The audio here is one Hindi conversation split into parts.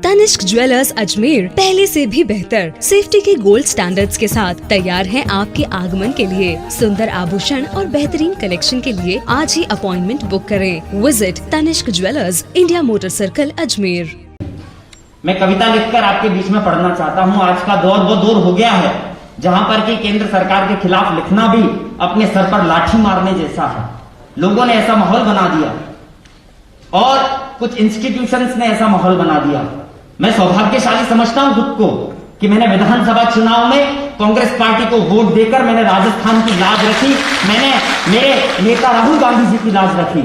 तनिष्क ज्वेलर्स अजमेर पहले से भी बेहतर सेफ्टी के गोल्ड स्टैंडर्ड्स के साथ तैयार है आपके आगमन के लिए। सुंदर आभूषण और बेहतरीन कलेक्शन के लिए आज ही अपॉइंटमेंट बुक करें। Visit Tanishq jewellers, India motor circle, Ajmer. मैं कविता लिखकर आपके बीच में पढ़ना चाहता हूँ। आज का दौर वो दौर हो गया है जहां पर कि केंद्र सरकार के खिलाफ लिखना भी अपने सर पर लाठी मारने जैसा है। लोगों ने ऐसा माहौल बना दिया और कुछ इंस्टीट्यूशंस ने ऐसा माहौल बना दिया। मैं सौभाग्यशाली समझता हूं खुद को कि मैंने विधानसभा चुनाव में कांग्रेस पार्टी को वोट देकर मैंने राजस्थान की लाज रखी, मैंने मेरे नेता राहुल गांधी जी की लाज रखी।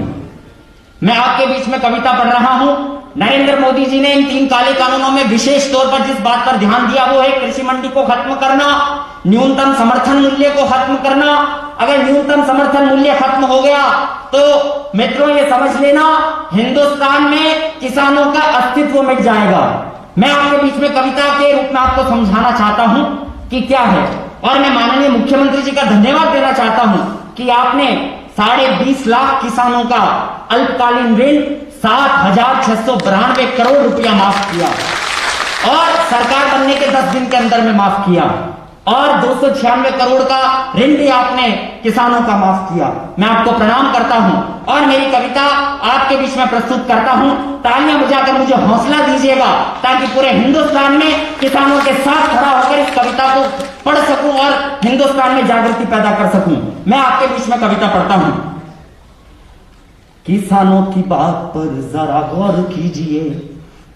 मैं आपके बीच में कविता पढ़ रहा हूं। नरेंद्र मोदी जी ने इन 3 काले कानूनों में विशेष तौर पर जिस बात पर ध्यान दिया वो है कृषि मंडी को खत्म करना, न्यूनतम समर्थन मूल्य को खत्म करना। अगर न्यूनतम समर्थन मूल्य खत्म हो गया तो मित्रों ये समझ लेना हिंदुस्तान में किसानों का अस्तित्व मिट जाएगा। मैं आपके बीच में कविता के रूप में आपको समझाना चाहता हूं कि क्या है, और मैं माननीय मुख्यमंत्री जी का धन्यवाद देना चाहता हूं कि आपने 20.5 लाख किसानों का अल्पकालीन ऋण 7,692 करोड़ रुपया माफ किया और सरकार बनने के 10 दिन के अंदर में माफ किया, और 296 करोड़ का ऋण भी आपने किसानों का माफ किया। मैं आपको प्रणाम करता हूं और मेरी कविता आपके बीच में प्रस्तुत करता हूं। तालियां बजाकर मुझे हौसला दीजिएगा ताकि पूरे हिंदुस्तान में किसानों के साथ खड़ा होकर इस कविता को पढ़ सकूं और हिंदुस्तान में जागृति पैदा कर सकूं। मैं आपके बीच में कविता पढ़ता हूं। किसानों की बात पर जरा गौर कीजिए,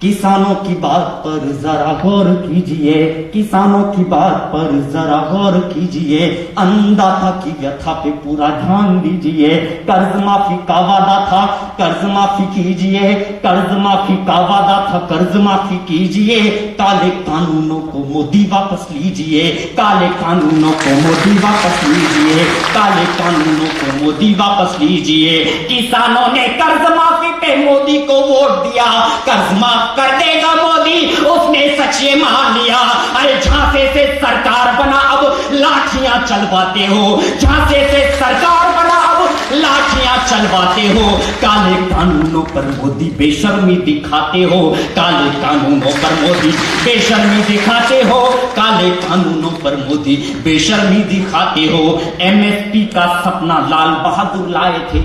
किसानों की बात पर जरा गौर कीजिए, किसानों की बात पर जरा गौर कीजिए, अन्नदाता की व्यथा पे पूरा ध्यान दीजिए। कर्ज माफी का वादा था, कर्ज माफी कीजिए, कर्ज माफी का वादा था, कर्ज माफी कीजिए। काले कानूनों को मोदी वापस लीजिए, काले कानूनों को मोदी वापस लीजिए, काले कानूनों को मोदी वापस लीजिए। किसानों ने कर्ज माफी पे मोदी को वोट दिया, कर्ज माफ कर देगा मोदी, उसने सच ये मान लिया। अरे झांसे से सरकार बना अब लाठियां चलवाते हो, झांसे से सरकार बना अब लाठियां चलवाते हो। काले कानूनों पर मोदी बेशर्मी दिखाते हो, काले कानूनों पर मोदी बेशर्मी दिखाते हो, काले कानूनों पर मोदी बेशर्मी दिखाते हो। एमएसपी का सपना लाल बहादुर लाए थे,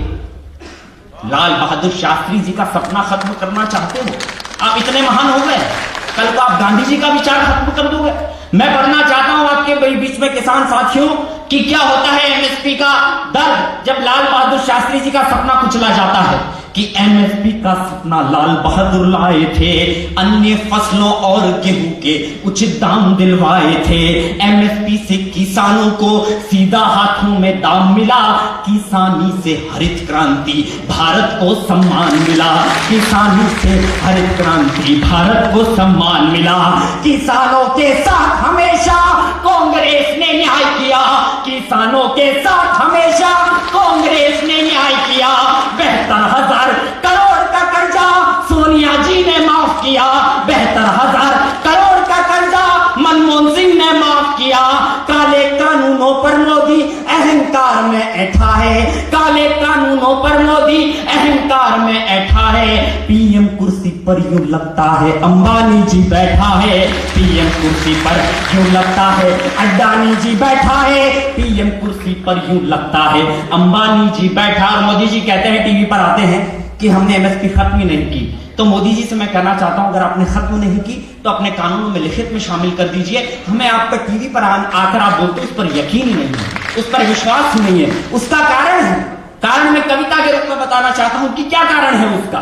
लाल बहादुर शास्त्री जी का सपना खत्म करना चाहते हो। आप इतने महान हो गए, कल को आप गांधी जी का विचार खत्म कर दोगे। मैं पढ़ना चाहता हूं आपके बीच में किसान साथियों कि क्या होता है एमएसपी का दर्द जब लाल बहादुर शास्त्री जी का सपना कुचला जाता है। कि एमएसपी का सपना लाल बहादुर लाए थे, अन्य फसलों और गेहूं के उचित दाम दिलवाए थे। एमएसपी से किसानों को सीधा हाथों में दाम मिला, किसानी से हरित क्रांति भारत को सम्मान मिला, किसानी से हरित क्रांति भारत को सम्मान मिला। किसानों के साथ हमेशा कांग्रेस ने न्याय किया, किसानों के साथ हमेशा कांग्रेस ने न्याय किया। 72,000 करोड़ का कर्जा सोनिया जी ने माफ किया, 72,000 करोड़ का कर्जा मनमोहन सिंह ने माफ किया। काले कानूनों पर मोदी अहंकार में ऐठा है, काले कानूनों पर मोदी अहंकार में ऐठा है। पीएम कुर्सी पर यूं लगता है अंबानी जी बैठा है, पीएम कुर्सी पर यूं लगता है अडानी जी बैठा है, पीएम कुर्सी पर यूं लगता है अंबानी जी बैठा। और मोदी जी कहते हैं, टीवी पर आते हैं कि हमने एमएसपी खत्म ही नहीं की। तो मोदी जी से मैं कहना चाहता हूं अगर आपने खत्म नहीं की तो अपने कानूनों में लिखित में शामिल कर दीजिए। हमें आपका टीवी पर आकर आप बोलते उस पर यकीन ही नहीं है, उस पर विश्वास ही नहीं है। उसका कारण है, कारण मैं कविता के रूप में बताना चाहता हूं कि क्या कारण है उसका।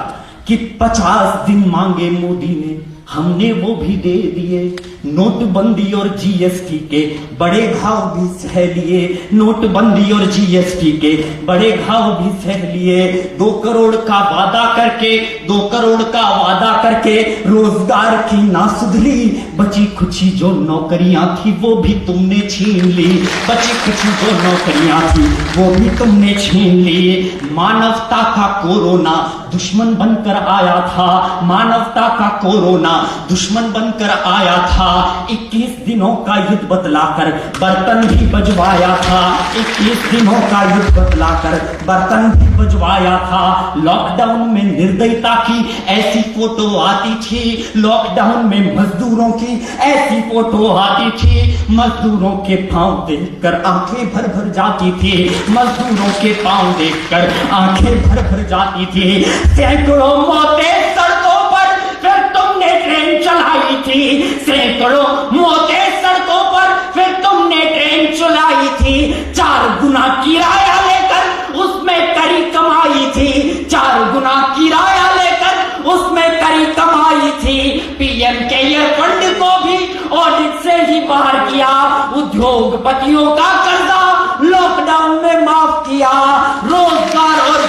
कि 50 दिन मांगे मोदी ने, हमने वो भी दे दिए। नोटबंदी और जीएसटी के बड़े घाव भी सह लिए, नोटबंदी और जीएसटी के बड़े घाव भी सह लिए। 2 करोड़ का वादा करके, 2 करोड़ का वादा करके रोजगार की ना सुधली। बची खुची जो नौकरियां थी वो भी तुमने छीन ली, बची खुची जो नौकरियां थी वो भी तुमने छीन ली। मानवता का कोरोना दुश्मन बनकर आया था, मानवता का कोरोना दुश्मन बनकर आया था। 21 दिनों का युद्ध बतलाकर बर्तन भी बजवाया था। 21 दिनों का युद्ध बतलाकर बर्तन भी बजवाया था। लॉकडाउन में निर्दयता की ऐसी फोटो आती थी, लॉकडाउन में मजदूरों की ऐसी फोटो आती थी। मजदूरों के पांव देखकर आंखें भर भर जाती थी, मजदूरों के पांव देखकर आंखें भर भर जाती थी। सैकड़ों मौतें सड़कों पर फिर तुमने ट्रेन चलाई थी, सैकड़ों मौतें सड़कों पर फिर तुमने ट्रेन चलाई थी। 4 गुना किराया लेकर उसमें कड़ी कमाई थी, 4 गुना किराया लेकर उसमें कड़ी कमाई थी। पीएम केयर फंड को भी ऑडिट से ही बाहर किया, उद्योगपतियों का कर्जा लॉकडाउन में माफ किया। रोजगार और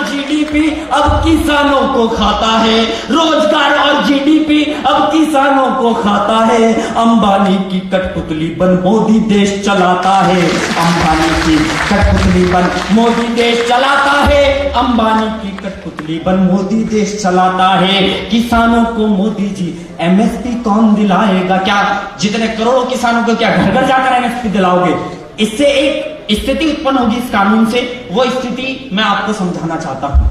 जीडीपी अब किसानों को खाता है, रोजगार और जीडीपी अब किसानों को खाता है। अंबानी की कठपुतली बन मोदी देश चलाता है, अंबानी की कठपुतली बन मोदी देश चलाता है, अंबानी की कठपुतली बन मोदी देश चलाता है। किसानों को मोदी जी एमएसपी कौन दिलाएगा? क्या जितने करोड़ों किसानों को क्या घर घर जाकर एमएसपी दिलाओगे? इससे एक स्थिति उत्पन्न होगी इस कानून से, वो स्थिति मैं आपको समझाना चाहता हूं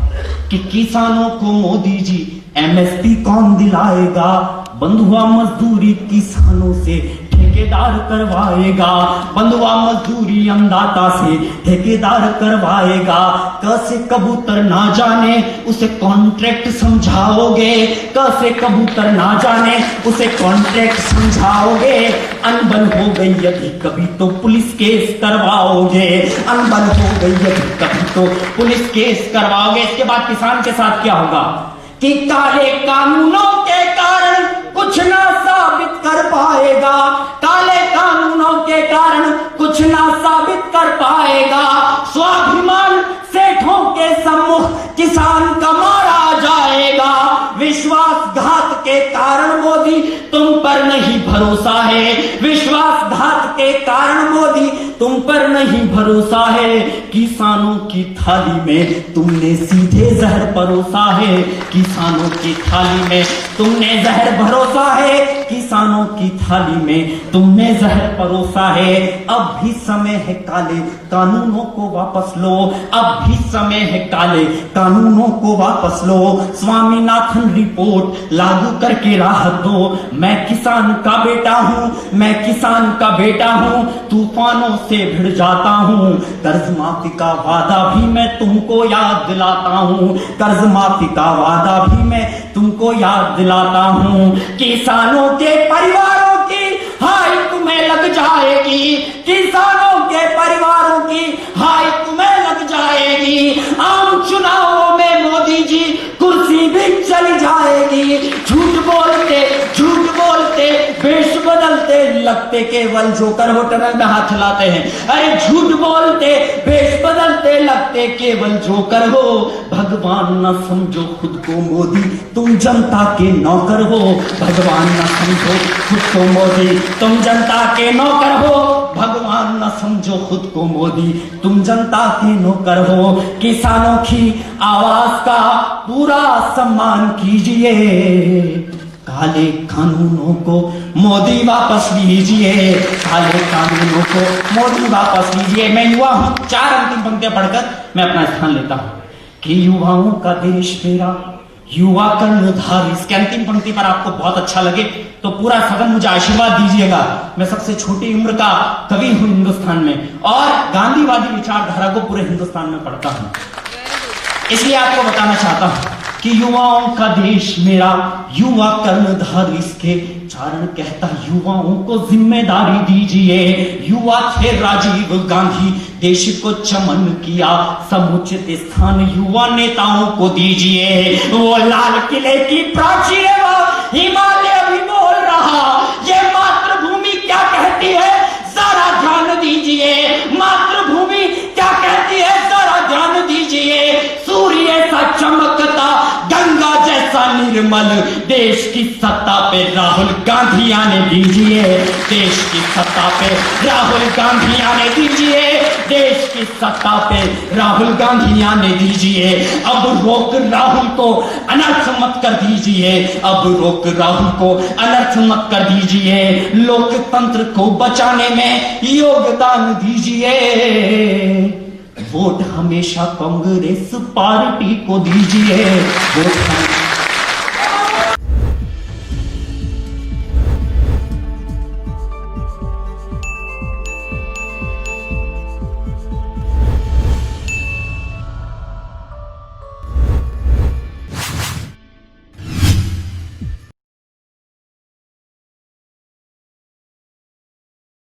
कि किसानों को मोदी जी एमएसपी कौन दिलाएगा? बंधुआ मजदूरी किसानों से ठेकेदार करवाएगा, बंधुआ मजदूरी अन्नदाता से ठेकेदार करवाएगा। कैसे कबूतर ना जाने उसे कॉन्ट्रैक्ट समझाओगे, कैसे कबूतर ना जाने उसे कॉन्ट्रैक्ट समझाओगे। अनबन हो गई यदि कभी तो पुलिस केस करवाओगे, अनबन हो गई यदि कभी तो पुलिस केस करवाओगे। इसके बाद किसान के साथ क्या होगा कि काले कानूनों के कारण कुछ ना साबित कर पाएगा, काले कानूनों के कारण कुछ ना साबित कर पाएगा। स्वाभिमान सेठों के सम्मुख किसान का मारा जाएगा। विश्वासघात के कारण मोदी तुम पर नहीं भरोसा है, विश्वासघात के कारण मोदी तुम पर नहीं भरोसा है। किसानों की थाली में तुमने सीधे जहर परोसा है, किसानों की थाली में तुमने जहर भरोसा है, किसानों की थाली में तुमने जहर परोसा है। अब भी समय है काले कानूनों को वापस लो, अब भी समय है काले कानूनों को वापस लो। स्वामीनाथन रिपोर्ट लागू करके राहत दो। मैं किसान का बेटा हूँ, मैं किसान का बेटा हूँ, तूफानों से भिड़ जाता हूँ। कर्ज माफी का वादा भी मैं तुमको याद दिलाता हूँ, कर्ज माफी का वादा भी मैं तुमको याद दिलाता हूँ। किसानों के परिवारों की हाय तुम्हें लग जाएगी, किसानों के परिवारों की हाय तुम्हें लग जाएगी। आम चुनावों में मोदी जी कुर्सी भी चली जाएगी। झूठ बोलते वेश बदलते लगते केवल जोकर हो, टनल में हाथ चलाते हैं। अरे झूठ बोलते वेश बदलते लगते केवल जोकर हो। भगवान न समझो खुद को मोदी तुम जनता के नौकर हो, भगवान न समझो खुद को मोदी तुम जनता के नौकर हो, भगवान न समझो खुद को मोदी तुम जनता के नौकर हो। किसानों की आवाज का पूरा सम्मान कीजिए, काले कानूनों को मोदी वापस लीजिए, काले कानूनों को मोदी वापस लीजिए। मैं युवा हूं, 4 अंतिम पंक्तियां पढ़कर मैं अपना स्थान लेता हूं कि युवाओं का देश मेरा युवा कर्णधार। इसके अंतिम पंक्ति पर आपको बहुत अच्छा लगे तो पूरा सदन मुझे आशीर्वाद दीजिएगा। मैं सबसे छोटी उम्र का कवि हूं हिंदुस्तान में और गांधीवादी विचारधारा को पूरे हिंदुस्तान में पढ़ता हूं, इसलिए आपको बताना चाहता हूं कि युवाओं का देश मेरा युवा कर्णधार। इसके चारण कहता युवाओं को जिम्मेदारी दीजिए। युवा थे राजीव गांधी, देश को चमन किया, समुचित स्थान युवा नेताओं को दीजिए। वो लाल किले की प्राचीर हिमालय भी बोल रहा, ये मातृभूमि क्या कहती है जरा ध्यान दीजिए, मातृभूमि क्या कहती है जरा ध्यान दीजिए। सूर्य सा चमकता गंगा जैसा निर्मल देश की सत्ता पे राहुल गांधी आने दीजिए, देश की सत्ता पे राहुल गांधी आने दीजिए। देश की सत्ता पे राहुल गांधी आने दीजिए। अब रोक राहुल को अनर्थ मत कर दीजिए, अब रोक राहुल को अनर्थ मत कर दीजिए। लोकतंत्र को बचाने में योगदान दीजिए। वोट हमेशा कांग्रेस पार्टी को दीजिए। वोट